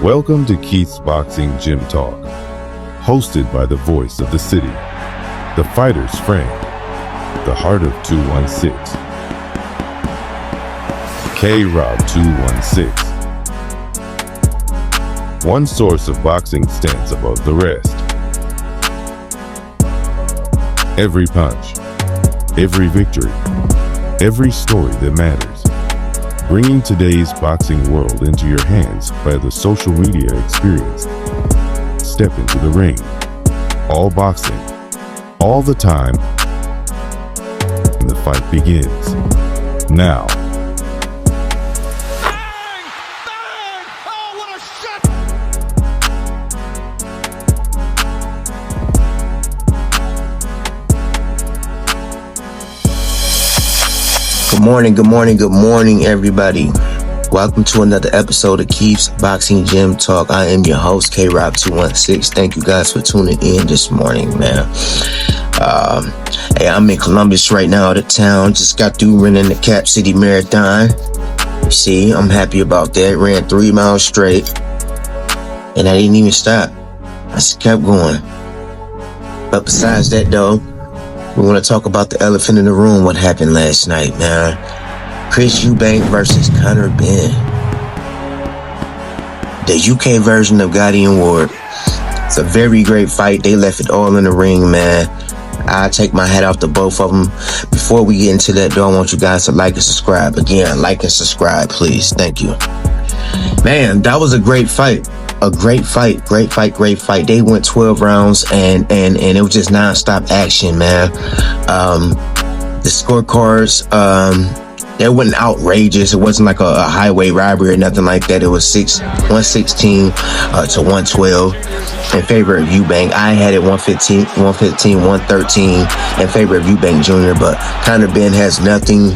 Welcome to Keith's Boxing Gym Talk, hosted by the voice of the city, the fighter's friend, the heart of 216, K-Rob 216. One source of boxing stands above the rest. Every punch, every victory, every story that matters. Bringing today's boxing world into your hands by the social media experience. Step into the ring. All boxing, all the time, and the fight begins. Now. Good morning, everybody. Welcome to another episode of Keith's Boxing Gym Talk. I am your host, K-Rob 216. Thank you guys for tuning in this morning, man. Hey, I'm in Columbus right now, out of town. Just got through running the Cap City Marathon. You see, I'm happy about that. Ran 3 miles straight, and I didn't even stop. I just kept going. But besides that, though, we want to talk about the elephant in the room, what happened last night, man. Chris Eubank versus Conor Benn. The UK version of Gatti and Ward. It's a very great fight. They left it all in the ring, man. I take my hat off to both of them. Before we get into that, though, I want you guys to like and subscribe. Again, like and subscribe, please. Thank you. Man, that was a great fight. A great fight. They went 12 rounds and it was just non-stop action, man. The scorecards, they wasn't outrageous. It wasn't like a highway robbery or nothing like that. It was 116 to 112 in favor of Eubank. I had it 113 in favor of Eubank Jr., but Conor Benn has nothing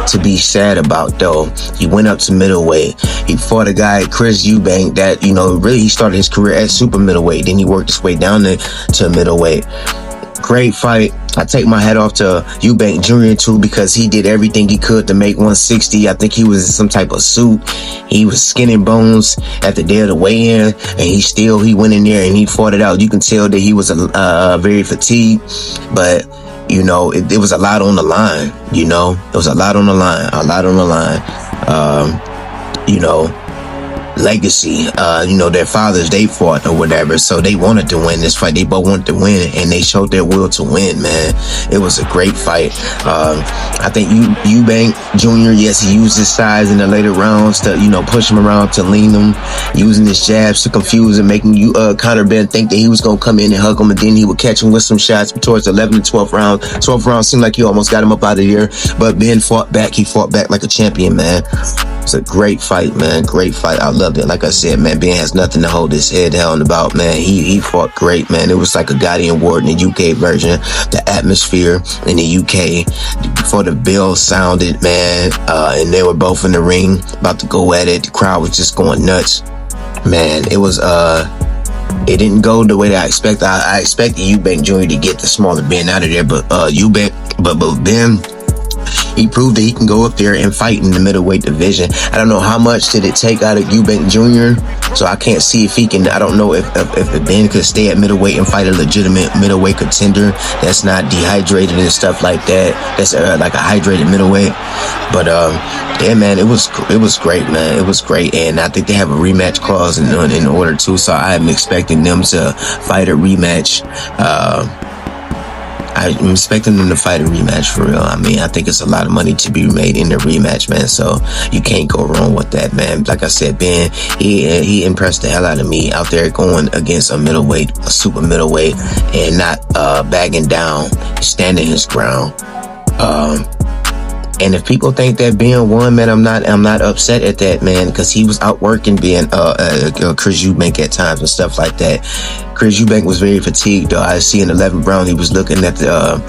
to be sad about, though. He went up to middleweight. He fought a guy, Chris Eubank, that, really he started his career at super middleweight. Then he worked his way down to middleweight. Great fight. I take my hat off to Eubank Jr. too, because he did everything he could to make 160. I think he was in some type of suit. He was skin and bones at the day of the weigh-in, and he went in there and he fought it out. You can tell that he was very fatigued, but it was a lot on the line. It was a lot on the line. Legacy, their fathers, they fought or whatever, so they wanted to win this fight. They both wanted to win, and they showed their will to win, man. It was a great fight. I think Eubank Jr., yes, he used his size in the later rounds to, push him around, to lean him, using his jabs to confuse and making Conor Benn think that he was going to come in and hug him, and then he would catch him with some shots towards the 11th and 12th round. 12th round seemed like he almost got him up out of here, but Benn fought back. He fought back like a champion, man. It's a great fight, man. Great fight. I loved it. Like I said, man, Ben has nothing to hold his head held about, man. He fought great, man. It was like a Gatti and Ward in the UK version. The atmosphere in the UK before the bell sounded, man, and they were both in the ring about to go at it. The crowd was just going nuts, man. It was it didn't go the way that I expected. I expected Eubank Jr. to get the smaller Ben out of there, but Ben, he proved that he can go up there and fight in the middleweight division. I don't know how much did it take out of Eubank Jr., so I can't see if he can. I don't know if Ben could stay at middleweight and fight a legitimate middleweight contender that's not dehydrated and stuff like that. That's like a hydrated middleweight. But yeah, man, it was great, man. It was great, and I think they have a rematch clause in order too. So I'm expecting them to fight a rematch. I'm expecting them to fight a rematch for real. I mean, I think it's a lot of money to be made in the rematch, man. So you can't go wrong with that, man. Like I said, Ben, he impressed the hell out of me out there going against a middleweight, a super middleweight, and not bagging down, standing his ground. And if people think that Ben won, man, I'm not upset at that, man, because he was outworking Chris Eubank at times and stuff like that. Chris Eubank was very fatigued, though. I see in the 11th round he was looking at the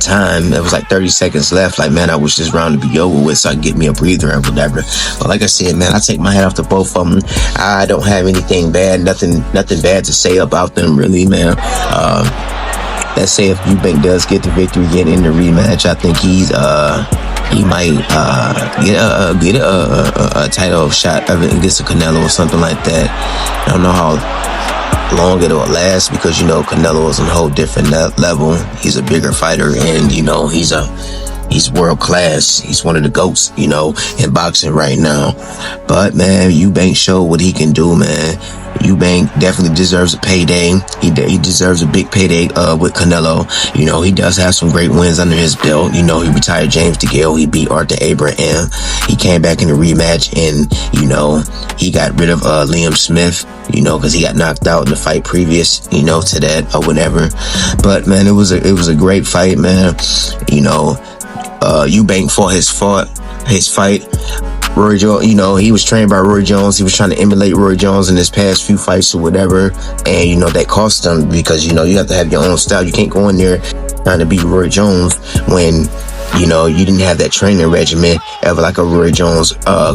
time. It was like 30 seconds left. Like, man, I wish this round to be over with so I can get me a breather and whatever. But like I said, man, I take my hat off to both of them. I don't have anything bad, nothing bad to say about them, really, man. let's say if Eubank does get the victory again in the rematch, I think he might get a title shot against a Canelo or something like that. I don't know how long it'll last because Canelo is on a whole different level. He's a bigger fighter, and he's world class. He's one of the GOATs, in boxing right now. But man, Eubank showed what he can do, man. Eubank definitely deserves a payday. He deserves a big payday with Canelo. He does have some great wins under his belt. He retired James DeGale. He beat Arthur Abraham. He came back in the rematch, and he got rid of Liam Smith, because he got knocked out in the fight previous, to that or whatever. But man, it was a great fight, man. Eubank fought his fight. Roy Jones, he was trained by Roy Jones. He was trying to emulate Roy Jones in his past few fights or whatever. And, that cost him because, you have to have your own style. You can't go in there trying to be Roy Jones when, you didn't have that training regimen ever like a Roy Jones,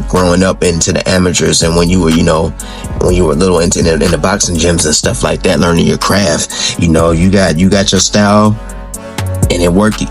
growing up into the amateurs. And when you were, when you were little in the boxing gyms and stuff like that, learning your craft, you got your style. And it worked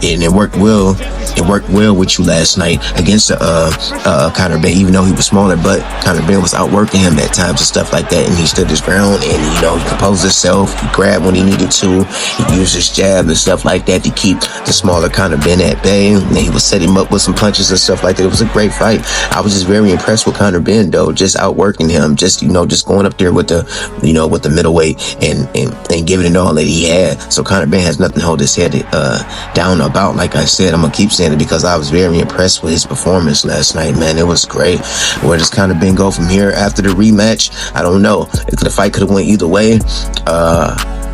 well. It worked well with you last night against Conor Benn, even though he was smaller. But Conor Benn was outworking him at times and stuff like that, and he stood his ground. And he composed himself. He grabbed when he needed to. He used his jab and stuff like that to keep the smaller Conor Benn at bay. And then he would set him up with some punches and stuff like that. It was a great fight. I was just very impressed with Conor Benn, though, just outworking him, just going up there with the middleweight and giving it all that he had. So Conor Benn has nothing to hold his head down about. Like I said, I'm gonna keep saying it because I was very impressed with his performance last night, man. It was great. Where does Conor Benn go from here after the rematch? I don't know. The fight could have went either way.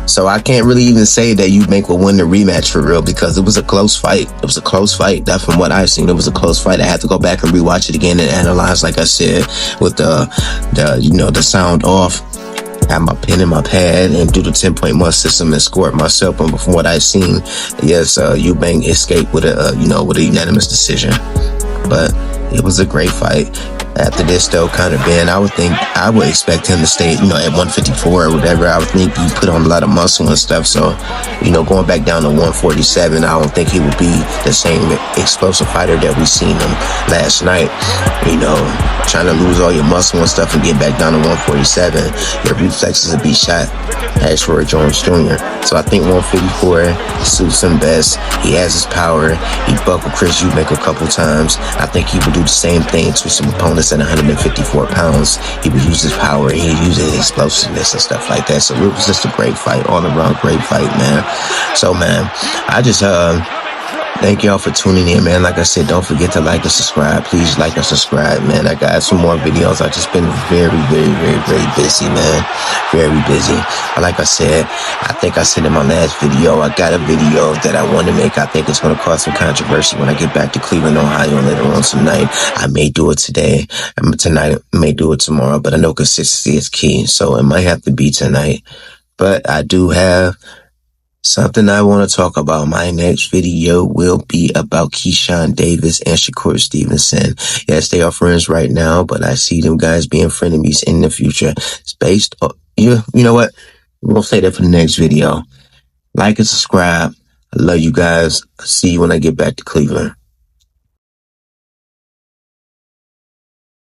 So I can't really even say that Eubank will win the rematch for real because it was a close fight. It was a close fight. That from what I've seen, it was a close fight. I had to go back and rewatch it again and analyze, like I said, with the sound off. Have my pen in my pad and do the 10-point must system and score it myself. But from what I've seen, yes, Eubank escaped with a unanimous decision. But it was a great fight. After this, though, Conor Benn, I would expect him to stay, at 154 or whatever. I would think he put on a lot of muscle and stuff. So, going back down to 147, I don't think he would be the same explosive fighter that we seen him last night. Trying to lose all your muscle and stuff and get back down to 147, your reflexes would be shot. As Roy Jones Jr. So I think 154 suits him best. He has his power. He buckled Chris Eubank a couple times. I think he would do the same thing to some opponents at 154 pounds. He would use his power. He would use his explosiveness and stuff like that. So it was just a great fight, all around great fight, man. So, man, I just thank y'all for tuning in, man. Like I said, don't forget to like and subscribe. Please like and subscribe, man. I got some more videos. I've just been very, very, very, very busy, man. Very busy. Like I said, I think I said in my last video, I got a video that I want to make. I think it's going to cause some controversy when I get back to Cleveland, Ohio later on tonight. I may do it today. Tonight, I may do it tomorrow, but I know consistency is key. So it might have to be tonight. But I do have something I want to talk about. My next video will be about Keyshawn Davis and Shakur Stevenson. Yes, they are friends right now, but I see them guys being frenemies in the future. It's based on, you know what? We'll say that for the next video. Like and subscribe. I love you guys. I'll see you when I get back to Cleveland.